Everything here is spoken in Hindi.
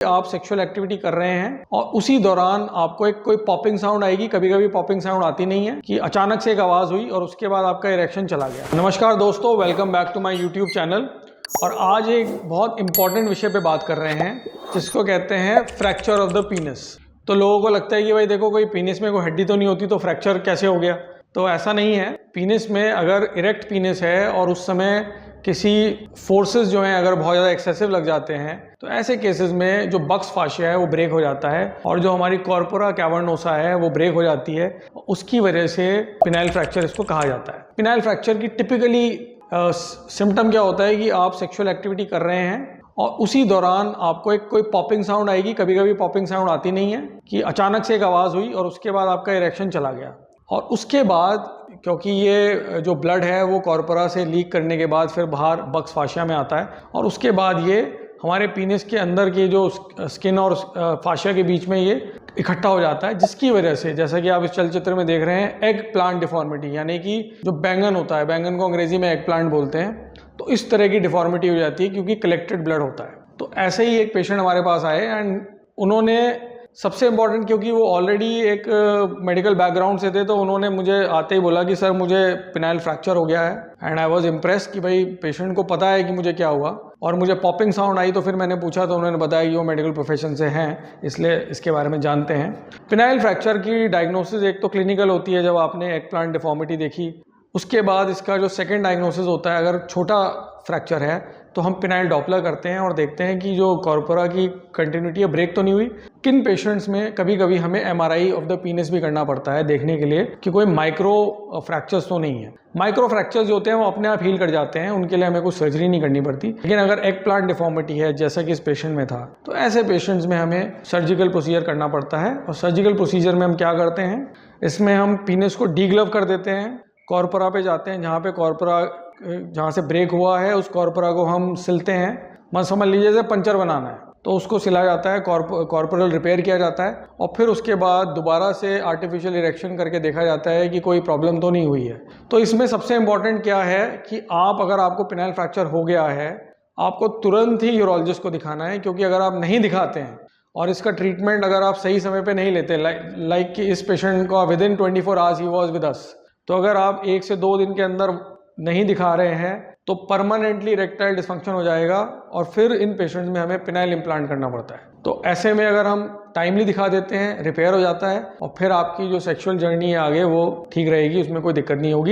आप सेक्सुअल एक्टिविटी कर रहे हैं और उसी दौरान आपको कोई पॉपिंग साउंड आएगी। कभी कभी पॉपिंग साउंड आती नहीं है कि अचानक से एक आवाज हुई और उसके बाद आपका इरेक्शन चला गया। नमस्कार दोस्तों, welcome back to my YouTube channel. और आज एक बहुत इंपॉर्टेंट विषय पे बात कर रहे हैं जिसको कहते हैं फ्रैक्चर ऑफ द पीनस। तो लोगों को लगता है कि भाई देखो, कोई पीनस में कोई हड्डी तो नहीं होती तो फ्रैक्चर कैसे हो गया। तो ऐसा नहीं है। पीनस में अगर इरेक्ट पीनस है और उस समय किसी फोर्सेस जो हैं अगर बहुत ज़्यादा एक्सेसिव लग जाते हैं तो ऐसे केसेस में जो बक्स फाशिया है वो ब्रेक हो जाता है और जो हमारी कॉर्पोरा कैवर्नोसा है वो ब्रेक हो जाती है। उसकी वजह से पिनाइल फ्रैक्चर इसको कहा जाता है। पिनाइल फ्रैक्चर की टिपिकली सिम्टम क्या होता है कि आप सेक्सुअल एक्टिविटी कर रहे हैं और उसी दौरान आपको कोई पॉपिंग साउंड आएगी। कभी कभी पॉपिंग साउंड आती नहीं है कि अचानक से एक आवाज़ हुई और उसके बाद आपका इरेक्शन चला गया। और उसके बाद क्योंकि ये जो ब्लड है वो कॉर्पोरा से लीक करने के बाद फिर बाहर बक्स फाशिया में आता है और उसके बाद ये हमारे पीनस के अंदर के जो स्किन और फाशिया के बीच में ये इकट्ठा हो जाता है, जिसकी वजह से जैसा कि आप इस चलचित्र में देख रहे हैं एग प्लांट डिफॉर्मिटी, यानी कि जो बैंगन होता है, बैंगन को अंग्रेजी में एग प्लांट बोलते हैं, तो इस तरह की डिफॉर्मिटी हो जाती है क्योंकि कलेक्टेड ब्लड होता है। तो ऐसे ही एक पेशेंट हमारे पास आए एंड उन्होंने सबसे इम्पॉर्टेंट, क्योंकि वो ऑलरेडी एक मेडिकल बैकग्राउंड से थे, तो उन्होंने मुझे आते ही बोला कि सर मुझे पिनाइल फ्रैक्चर हो गया है। एंड आई वाज इम्प्रेस कि भाई पेशेंट को पता है कि मुझे क्या हुआ। और मुझे पॉपिंग साउंड आई तो फिर मैंने पूछा तो उन्होंने बताया कि वो मेडिकल प्रोफेशन से हैं, इसलिए इसके बारे में जानते हैं। पिनाइल फ्रैक्चर की डायग्नोसिस एक तो क्लिनिकल होती है जब आपने एग प्लांट डिफॉर्मिटी देखी। उसके बाद इसका जो सेकेंड डायग्नोसिस होता है, अगर छोटा फ्रैक्चर है तो हम पिनाइल डॉपलर करते हैं और देखते हैं कि जो कॉर्पोरा की कंटिन्यूटी है ब्रेक तो नहीं हुई। किन पेशेंट्स में कभी कभी हमें एमआरआई ऑफ द पीनस भी करना पड़ता है देखने के लिए कि कोई माइक्रो फ्रैक्चर्स तो नहीं है। माइक्रो फ्रैक्चर्स जो होते हैं वो अपने आप हील कर जाते हैं, उनके लिए हमें कुछ सर्जरी नहीं करनी पड़ती। लेकिन अगर एग प्लांट डिफॉर्मिटी है जैसा कि इस पेशेंट में था, तो ऐसे पेशेंट्स में हमें सर्जिकल प्रोसीजर करना पड़ता है। और सर्जिकल प्रोसीजर में हम क्या करते हैं, इसमें हम पीनस को डीग्लव कर देते हैं, कॉर्पोरा पे जाते हैं, जहाँ पे कॉर्पोरा जहाँ से ब्रेक हुआ है उस कॉर्पोरा को हम सिलते हैं। मैं समझ लीजिए जैसे पंचर बनाना है तो उसको सिला जाता है, कॉर्पोरल रिपेयर किया जाता है और फिर उसके बाद दोबारा से आर्टिफिशियल इरेक्शन करके देखा जाता है कि कोई प्रॉब्लम तो नहीं हुई है। तो इसमें सबसे इम्पॉर्टेंट क्या है कि अगर आपको पिनाइल फ्रैक्चर हो गया है, आपको तुरंत ही यूरोलॉजिस्ट को दिखाना है। क्योंकि अगर आप नहीं दिखाते हैं और इसका ट्रीटमेंट अगर आप सही समय पर नहीं लेते, लाइक कि इस पेशेंट को within 24 hours he was with us, तो अगर आप 1 से 2 दिन के अंदर नहीं दिखा रहे हैं तो परमानेंटली इरेक्टाइल डिस्फंक्शन हो जाएगा और फिर इन पेशेंट्स में हमें पिनाइल इम्प्लांट करना पड़ता है। तो ऐसे में अगर हम टाइमली दिखा देते हैं, रिपेयर हो जाता है और फिर आपकी जो सेक्सुअल जर्नी है आगे वो ठीक रहेगी, उसमें कोई दिक्कत नहीं होगी।